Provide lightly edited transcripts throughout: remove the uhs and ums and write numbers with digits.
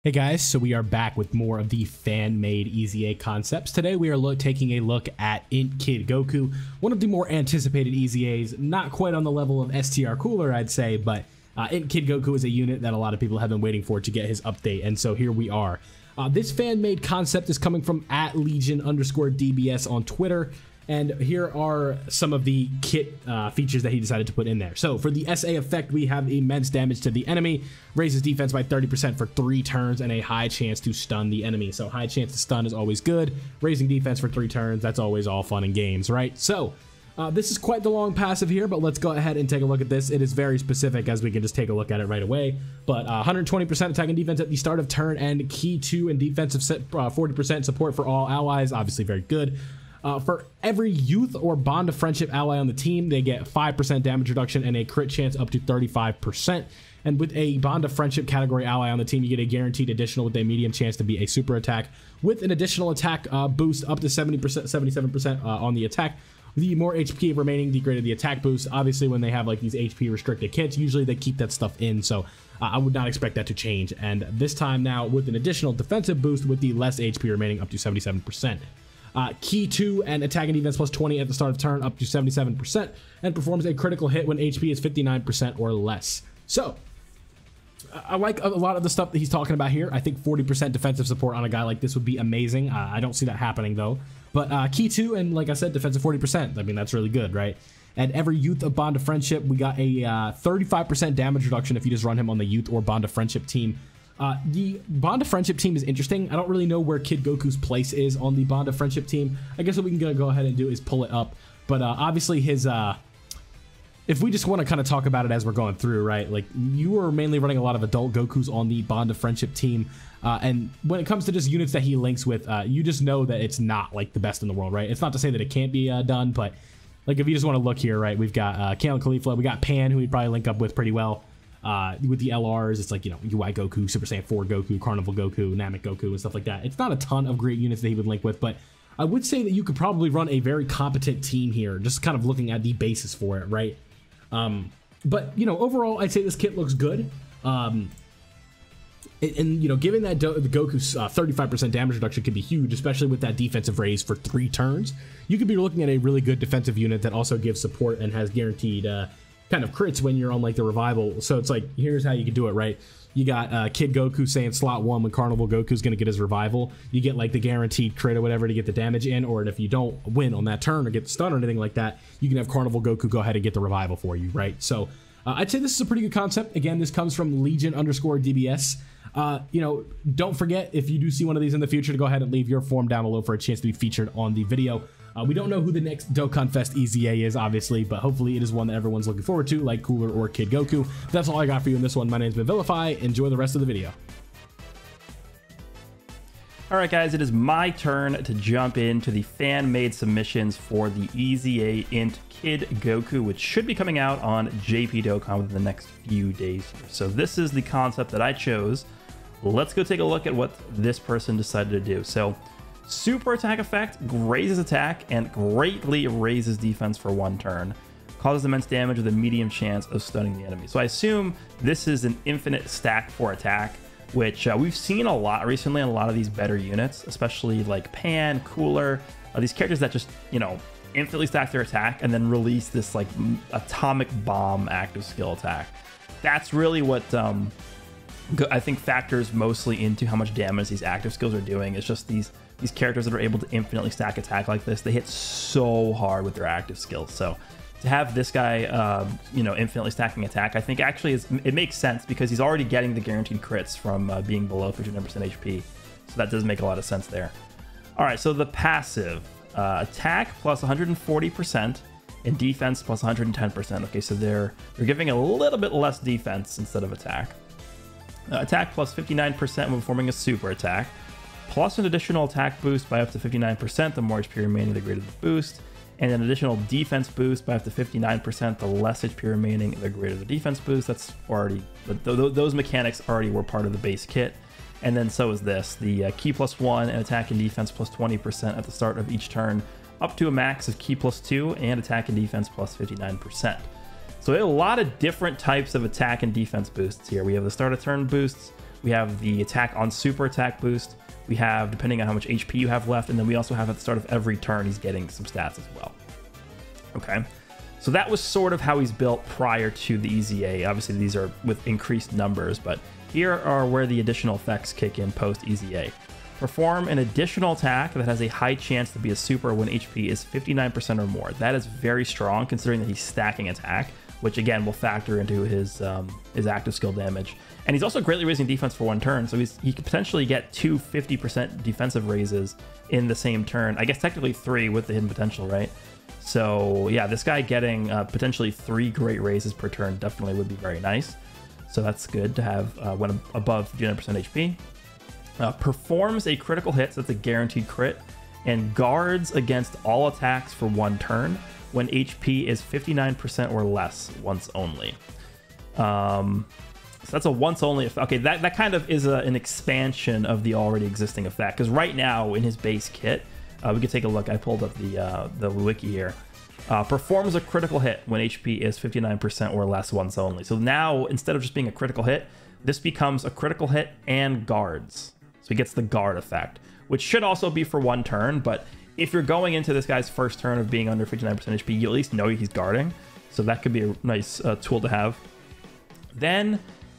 Hey guys, so we are back with more of the fan-made EZA concepts. Today we are taking a look at INT Kid Goku, one of the more anticipated EZAs, not quite on the level of STR Cooler I'd say, but INT Kid Goku is a unit that a lot of people have been waiting for to get his update, and so here we are. This fan-made concept is coming from @Legion_DBS on Twitter, and here are some of the kit features that he decided to put in there. So for the SA effect, we have immense damage to the enemy, raises defense by 30% for 3 turns, and a high chance to stun the enemy. So high chance to stun is always good. Raising defense for 3 turns, that's always all fun and games, right? So this is quite the long passive here, but let's go ahead and take a look at this. It is very specific, as we can just take a look at it right away. But 120% attack and defense at the start of turn, and key 2 and defensive 40% support for all allies, obviously very good. For every youth or bond of friendship ally on the team, they get 5% damage reduction and a crit chance up to 35%. And with a bond of friendship category ally on the team, you get a guaranteed additional with a medium chance to be a super attack, with an additional attack boost up to 77% on the attack. The more HP remaining, the greater the attack boost. Obviously, when they have like these HP restricted kits, usually they keep that stuff in, so I would not expect that to change. And this time now, with an additional defensive boost with the less HP remaining up to 77%. Key 2 and attack and defense plus 20 at the start of turn up to 77%, and performs a critical hit when HP is 59% or less. So I like a lot of the stuff that he's talking about here. I think 40% defensive support on a guy like this would be amazing. I don't see that happening though. But key 2 and, like I said, defensive 40%. I mean, that's really good, right? And every youth of bond of friendship, we got a 35% damage reduction if you just run him on the youth or bond of friendship team. The bond of friendship team is interesting. I don't really know where Kid Goku's place is on the bond of friendship team. I guess what we can go ahead and do is pull it up. But obviously his, if we just want to kind of talk about it as we're going through, right? Like, you are mainly running a lot of adult Gokus on the bond of friendship team. And when it comes to just units that he links with, you just know that it's not like the best in the world, right? It's not to say that it can't be done, but like if you just want to look here, right? We've got Kale and Caulifla, we got Pan, who we'd probably link up with pretty well. With the LRs, it's like, you know, UI Goku, Super Saiyan 4 Goku, Carnival Goku, Namek Goku, and stuff like that. It's not a ton of great units that he would link with, but I would say that you could probably run a very competent team here, just kind of looking at the basis for it, right? But, you know, overall, I'd say this kit looks good. And you know, given that the Goku's 35% damage reduction could be huge, especially with that defensive raise for 3 turns, you could be looking at a really good defensive unit that also gives support and has guaranteed kind of crits when you're on like the revival. So it's like, here's how you can do it, right? You got Kid Goku saying slot 1 when Carnival Goku's gonna get his revival. You get like the guaranteed crit or whatever to get the damage in, or if you don't win on that turn or get the stun or anything like that, you can have Carnival Goku go ahead and get the revival for you, right? So I'd say this is a pretty good concept. Again, this comes from Legion_DBS. You know, don't forget, if you do see one of these in the future, to go ahead and leave your form down below for a chance to be featured on the video. We don't know who the next Dokkan Fest EZA is, obviously, but hopefully it is one that everyone's looking forward to, like Cooler or Kid Goku. That's all I got for you in this one. My name's been Vilify. Enjoy the rest of the video. All right, guys, it is my turn to jump into the fan-made submissions for the EZA INT Kid Goku, which should be coming out on JP Dokkan within the next few days. So this is the concept that I chose. Let's go take a look at what this person decided to do. So super attack effect raises attack and greatly raises defense for 1 turn. Causes immense damage with a medium chance of stunning the enemy. So I assume this is an infinite stack for attack, which we've seen a lot recently in a lot of these better units, especially like Pan, Cooler, these characters that just, you know, infinitely stack their attack and then release this like atomic bomb active skill attack. That's really what I think factors mostly into how much damage these active skills are doing. It's just these characters that are able to infinitely stack attack like this, they hit so hard with their active skills. So to have this guy, you know, infinitely stacking attack, I think actually it makes sense because he's already getting the guaranteed crits from being below 59% HP. So that does make a lot of sense there. All right, so the passive, attack plus 140% and defense plus 110%. Okay, so they're giving a little bit less defense instead of attack. Attack plus 59% when performing a super attack, plus an additional attack boost by up to 59%. The more HP remaining, the greater the boost. And an additional defense boost by up to 59%. The less HP remaining, the greater the defense boost. That's already, those mechanics already were part of the base kit. And then so is this. The key plus 1 and attack and defense plus 20% at the start of each turn, up to a max of key plus 2 and attack and defense plus 59%. So we have a lot of different types of attack and defense boosts here. We have the start of turn boosts, We have the attack on super attack boost. We have, depending on how much HP you have left, and then we also have at the start of every turn, he's getting some stats as well. Okay, so that was sort of how he's built prior to the EZA. Obviously, these are with increased numbers, but here are where the additional effects kick in post EZA. Perform an additional attack that has a high chance to be a super when HP is 59% or more. That is very strong considering that he's stacking attack, which again will factor into his active skill damage. And he's also greatly raising defense for one turn, so he could potentially get 2 50% defensive raises in the same turn. I guess technically 3 with the hidden potential, right? So yeah, this guy getting potentially 3 great raises per turn definitely would be very nice. So that's good to have when above 59% HP. Performs a critical hit, so that's a guaranteed crit, and guards against all attacks for one turn when HP is 59% or less once only. So that's a once only effect. Okay, that kind of is an expansion of the already existing effect, because right now in his base kit, we could take a look. I pulled up the wiki here. Performs a critical hit when HP is 59% or less once only. So now, instead of just being a critical hit, this becomes a critical hit and guards. So he gets the guard effect, which should also be for one turn, but if you're going into this guy's first turn of being under 59% HP, you at least know he's guarding. So that could be a nice tool to have. Then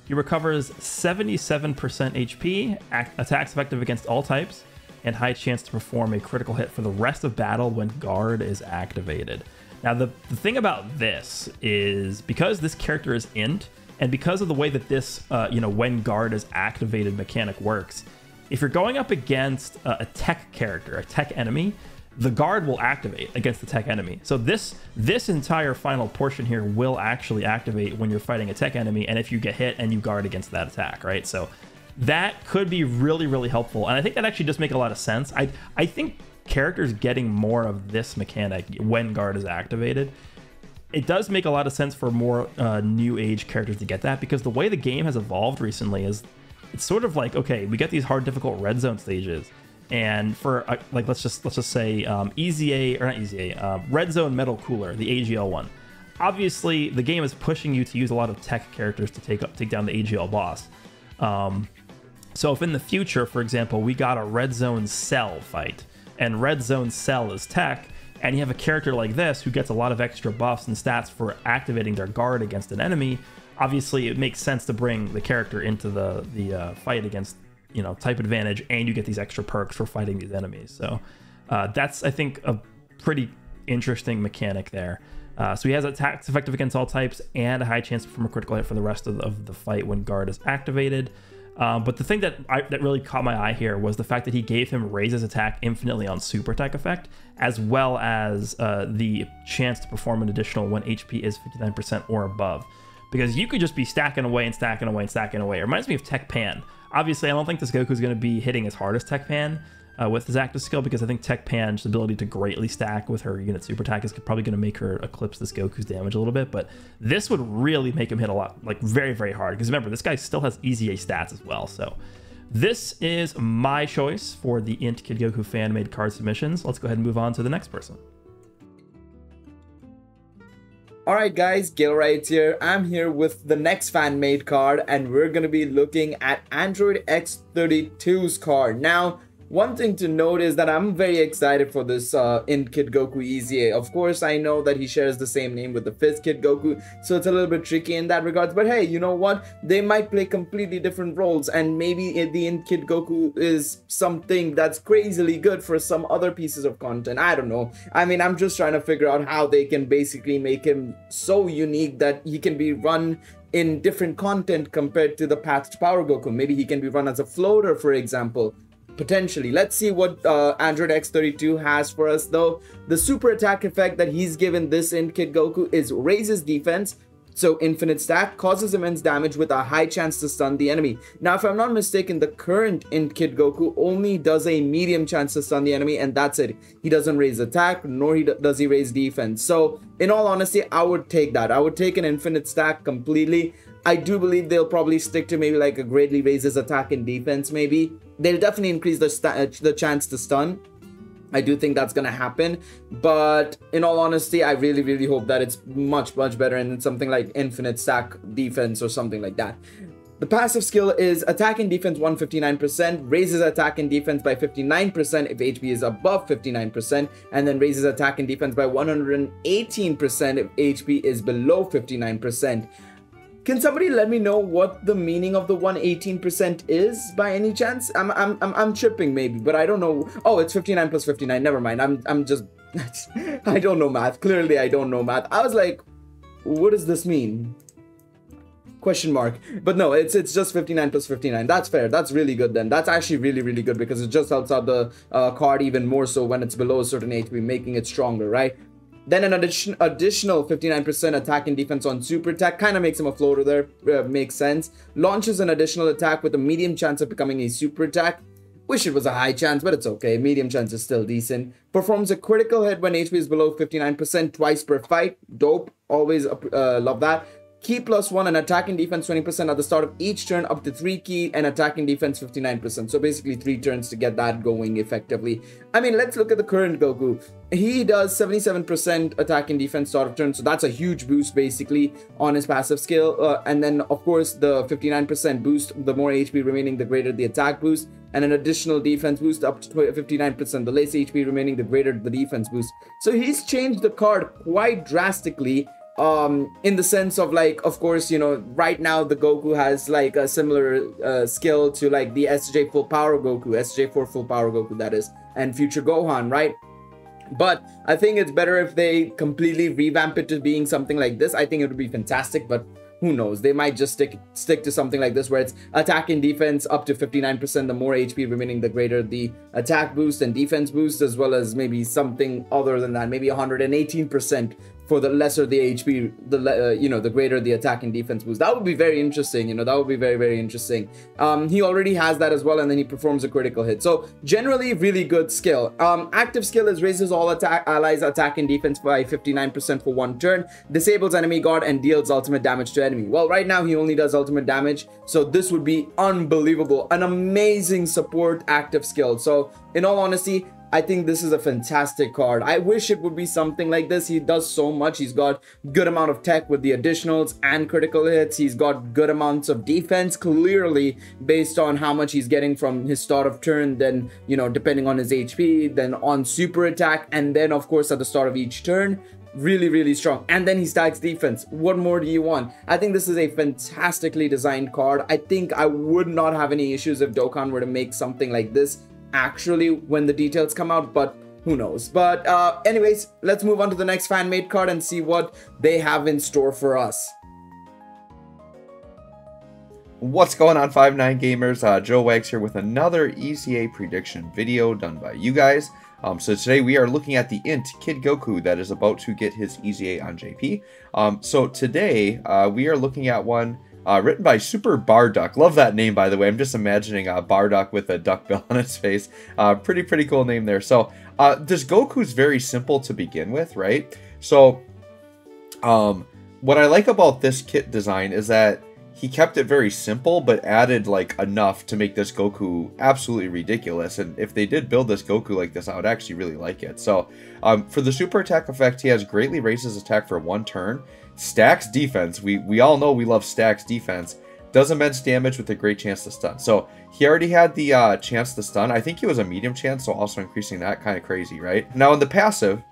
he recovers 77% HP, attacks effective against all types, and high chance to perform a critical hit for the rest of battle when guard is activated. Now, the thing about this is because this character is int, and because of the way that this, when guard is activated mechanic works, if you're going up against a tech character, a tech enemy, the guard will activate against the tech enemy. So this entire final portion here will actually activate when you're fighting a tech enemy, and if you get hit and you guard against that attack, right? So that could be really, really helpful. And I think that actually does make a lot of sense. I think characters getting more of this mechanic when guard is activated, it does make a lot of sense for more new age characters to get that, because the way the game has evolved recently is it's sort of like, okay, we get these hard, difficult red zone stages, and for like let's just say EZA or not EZA, red zone metal cooler, the AGL one. Obviously, the game is pushing you to use a lot of tech characters to take down the AGL boss. So if in the future, for example, we got a red zone cell fight, and red zone cell is tech, and you have a character like this who gets a lot of extra buffs and stats for activating their guard against an enemy, obviously it makes sense to bring the character into the fight against, type advantage, and you get these extra perks for fighting these enemies. So that's, I think, a pretty interesting mechanic there. So he has attacks effective against all types and a high chance to perform a critical hit for the rest of the fight when guard is activated. But the thing that really caught my eye here was the fact that he gave him raises attack infinitely on super attack effect, as well as the chance to perform an additional when HP is 59% or above. Because you could just be stacking away and stacking away and stacking away. It reminds me of Tech Pan. Obviously, I don't think this Goku is going to be hitting as hard as Tech Pan with his active skill, because I think Tech Pan's ability to greatly stack with her unit super attack is probably going to make her eclipse this Goku's damage a little bit. But this would really make him hit a lot, like very, very hard. Because remember, this guy still has EZA stats as well. So this is my choice for the INT Kid Goku fan-made card submissions. Let's go ahead and move on to the next person. Alright guys, Gilright here. I'm here with the next fan-made card, and we're going to be looking at Android X32's card. Now, one thing to note is that I'm very excited for this INT Kid Goku EZA. Of course, I know that he shares the same name with the 5th Kid Goku, so it's a little bit tricky in that regards. But hey, you know what? They might play completely different roles, and maybe the INT Kid Goku is something that's crazily good for some other pieces of content. I don't know. I mean, I'm just trying to figure out how they can basically make him so unique that he can be run in different content compared to the Path to Power Goku. Maybe he can be run as a floater, for example. Potentially. Let's see what Android X32 has for us though. The super attack effect that he's given this INT Kid Goku is raises defense, so infinite stack, causes immense damage with a high chance to stun the enemy. Now, if I'm not mistaken, the current INT Kid Goku only does a medium chance to stun the enemy, and that's it. He doesn't raise attack, nor does he raise defense. So, in all honesty, I would take that. I would take an infinite stack completely. I do believe they'll probably stick to maybe like a greatly raises attack and defense maybe. They'll definitely increase the chance to stun. I do think that's gonna happen, but in all honesty, I really hope that it's much better and something like infinite stack defense or something like that. The passive skill is attack and defense 159%, raises attack and defense by 59% if HP is above 59%, and then raises attack and defense by 118% if HP is below 59%. Can somebody let me know what the meaning of the 118% is by any chance? I'm tripping maybe, but I don't know. Oh, it's 59 plus 59. Never mind. I'm just I don't know math. Clearly I don't know math. I was like, what does this mean? Question mark. But no, it's just 59 plus 59. That's fair. That's really good then. That's actually really good because it just helps out the card even more so when it's below a certain HP, making it stronger, right? Then an additional 59% attack and defense on super attack. Kind of makes him a floater there. Makes sense. Launches an additional attack with a medium chance of becoming a super attack. Wish it was a high chance, but it's okay. Medium chance is still decent. Performs a critical hit when HP is below 59% twice per fight. Dope. Always love that. Key +1 and attack and defense 20% at the start of each turn, up to 3 key, and attack and defense 59%. So basically 3 turns to get that going effectively. I mean, let's look at the current Goku. He does 77% attack and defense start of turn, so that's a huge boost basically on his passive skill. And then of course the 59% boost, the more HP remaining, the greater the attack boost, and an additional defense boost up to 59%. The less HP remaining, the greater the defense boost. So he's changed the card quite drastically. In the sense of like, of course, you know, right now the Goku has like a similar skill to like the SJ full power Goku, SJ4 full power Goku that is, and future Gohan, right? But I think it's better if they completely revamp it to being something like this. I think it would be fantastic, but who knows? They might just stick to something like this where it's attack and defense up to 59%. The more HP remaining, the greater the attack boost and defense boost, as well as maybe something other than that, maybe 118% for the lesser the HP, the greater the attack and defense boost. That would be very interesting. You know, that would be very interesting. He already has that as well, and then he performs a critical hit. So generally, really good skill. Active skill is raises all allies attack and defense by 59% for 1 turn, disables enemy guard, and deals ultimate damage to enemy. Well, right now he only does ultimate damage, so this would be unbelievable, an amazing support active skill. So in all honesty, I think this is a fantastic card. I wish it would be something like this. He does so much. He's got good amount of tech with the additionals and critical hits. He's got good amounts of defense, clearly based on how much he's getting from his start of turn, then, you know, depending on his HP, then on super attack, and then of course at the start of each turn. Really strong. And then he stacks defense. What more do you want? I think this is a fantastically designed card. I think I would not have any issues if Dokkan were to make something like this actually when the details come out, but who knows. But anyways, let's move on to the next fan-made card and see what they have in store for us. What's going on, 5'9" gamers? Joe Wags here with another EZA prediction video done by you guys. So today we are looking at the INT Kid Goku that is about to get his EZA on JP. So today we are looking at one written by Super Barduck. Love that name, by the way. I'm just imagining Barduck with a duck bill on his face. Pretty cool name there. So this Goku's very simple to begin with, right? So what I like about this kit design is that he kept it very simple, but added like enough to make this Goku absolutely ridiculous. And if they did build this Goku like this, I would actually really like it. So for the super attack effect, he has greatly raises attack for 1 turn, stacks defense. We all know we love stacks defense. Does immense damage with a great chance to stun. So he already had the chance to stun. I think he was a medium chance, so also increasing that, kind of crazy, right? Now in the passive,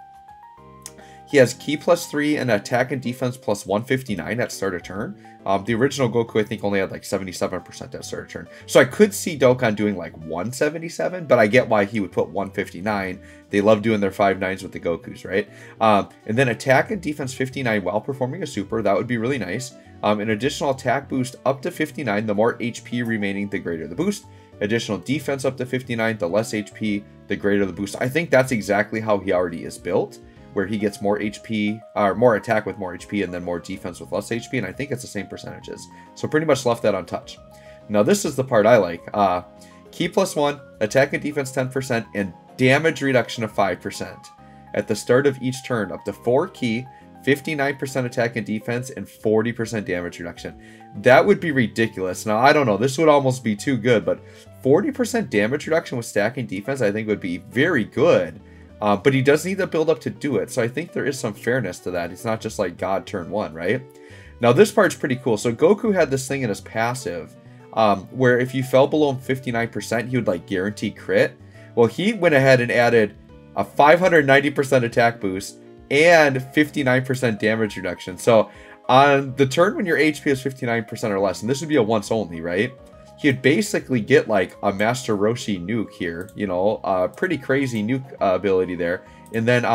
he has Ki +3 and attack and defense plus 159 at start of turn. The original Goku, I think, only had like 77% at start of turn. So I could see Dokkan doing like 177, but I get why he would put 159. They love doing their 5'9s with the Gokus, right? And then attack and defense 59 while performing a super. That would be really nice. An additional attack boost up to 59. The more HP remaining, the greater the boost. Additional defense up to 59. The less HP, the greater the boost. I think that's exactly how he already is built, where he gets more HP, or more attack with more HP, and then more defense with less HP, and I think it's the same percentages. So pretty much left that untouched. Now this is the part I like. Ki +1, attack and defense 10%, and damage reduction of 5%. At the start of each turn, up to 4 Ki, 59% attack and defense, and 40% damage reduction. That would be ridiculous. Now, I don't know, this would almost be too good, but 40% damage reduction with stacking defense I think would be very good. But he does need the build up to do it, so I think there is some fairness to that. It's not just like God turn 1, right? Now this part's pretty cool. So Goku had this thing in his passive, where if you fell below 59%, he would like guarantee crit. Well, he went ahead and added a 590% attack boost and 59% damage reduction. So on the turn when your HP is 59% or less, and this would be a once only, right? He'd basically get like a Master Roshi nuke here, you know, pretty crazy nuke ability there. And then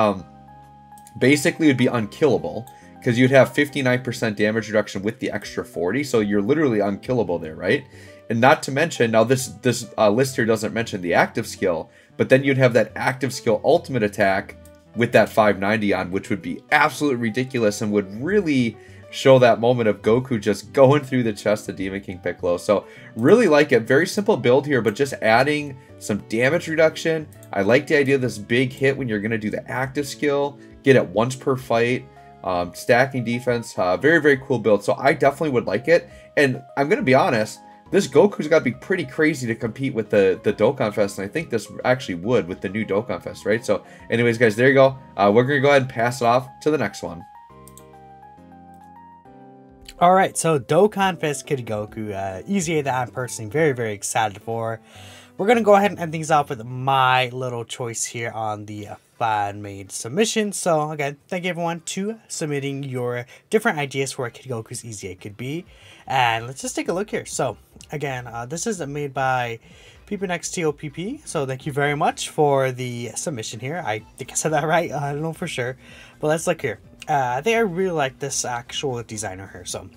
basically it'd be unkillable because you'd have 59% damage reduction with the extra 40. So you're literally unkillable there, right? And not to mention, now this list here doesn't mention the active skill, but then you'd have that active skill ultimate attack with that 590 on, which would be absolutely ridiculous and would really show that moment of Goku just going through the chest of Demon King Piccolo. So really like it. Very simple build here, but just adding some damage reduction. I like the idea of this big hit when you're going to do the active skill. Get it once per fight. Stacking defense. Very, very cool build. So I definitely would like it. And I'm going to be honest, this Goku's got to be pretty crazy to compete with the Dokkan Fest, and I think this actually would with the new Dokkan Fest, right? So anyways, guys, there you go. We're going to go ahead and pass it off to the next one. Alright, so Dokkan Fest Kid Goku, EZA that I'm personally very, very excited for. We're going to go ahead and end things off with my little choice here on the fan-made submission. So again, thank you everyone to submitting your different ideas for what Kid Goku's EZA could be. And let's just take a look here. So again, this is made by PPNXTOPP. So thank you very much for the submission here. I think I said that right. I don't know for sure. But let's look here. I think I really like this actual designer here. So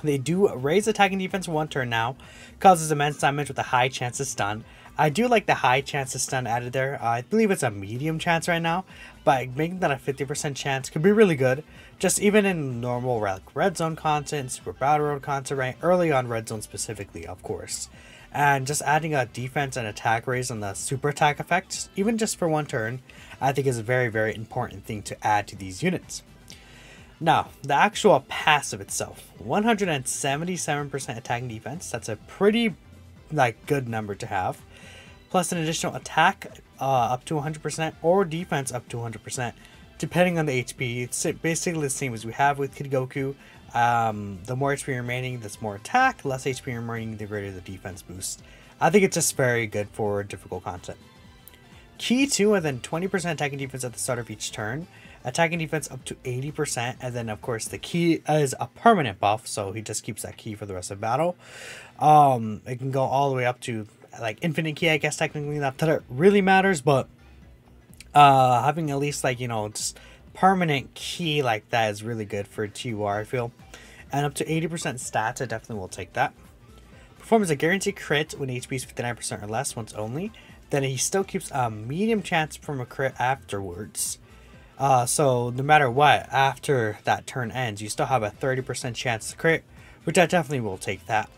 they do raise attack and defense 1 turn now. Causes immense damage with a high chance of stun. I do like the high chance of stun added there. I believe it's a medium chance right now. But making that a 50% chance could be really good. Just even in normal red zone content, super battle road content, right? Early on red zone specifically, of course. And just adding a defense and attack raise on the super attack effect, even just for 1 turn, I think is a very, very important thing to add to these units. Now, the actual passive itself, 177% attack and defense. That's a pretty good number to have. Plus an additional attack up to 100% or defense up to 100%, depending on the HP. It's basically the same as we have with Kid Goku. The more HP remaining, that's more attack. Less HP remaining, the greater the defense boost. I think it's just very good for difficult content. Key 2, and then 20% attack and defense at the start of each turn. Attack and defense up to 80%. And then, of course, the key is a permanent buff, so he just keeps that key for the rest of battle. It can go all the way up to infinite key, I guess, technically. Not that it really matters, but having at least, just permanent key like that is really good for TUR, I feel. And up to 80% stats, I definitely will take that. Performs a guaranteed crit when HP is 59% or less once only. Then he still keeps a medium chance from a crit afterwards. So no matter what, after that turn ends, you still have a 30% chance to crit, which I definitely will take that.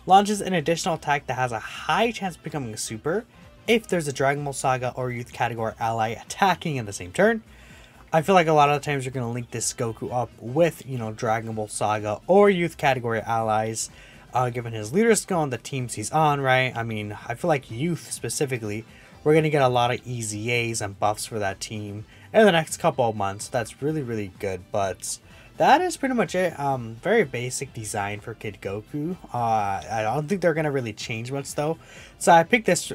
Launches an additional attack that has a high chance of becoming a super if there's a Dragon Ball Saga or Youth category ally attacking in the same turn. I feel like a lot of the times you're going to link this Goku up with, Dragon Ball Saga or Youth category allies, given his leader skill and the teams he's on, right? I mean, I feel like Youth specifically, we're going to get a lot of EZAs and buffs for that team in the next couple of months. That's really, really good, but that is pretty much it. Very basic design for Kid Goku. I don't think they're going to really change much, though. So I picked this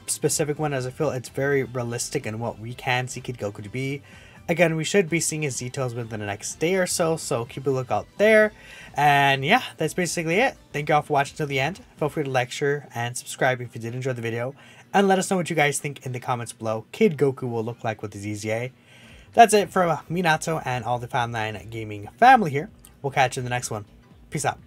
specific one as I feel it's very realistic in what we can see Kid Goku to be. Again, we should be seeing his details within the next day or so, so keep a lookout there. And yeah, that's basically it. Thank you all for watching till the end. Feel free to like, share, and subscribe if you did enjoy the video. And let us know what you guys think in the comments below Kid Goku will look like with his EZA. That's it from Minato and all the Fanmade Gaming family here. We'll catch you in the next one. Peace out.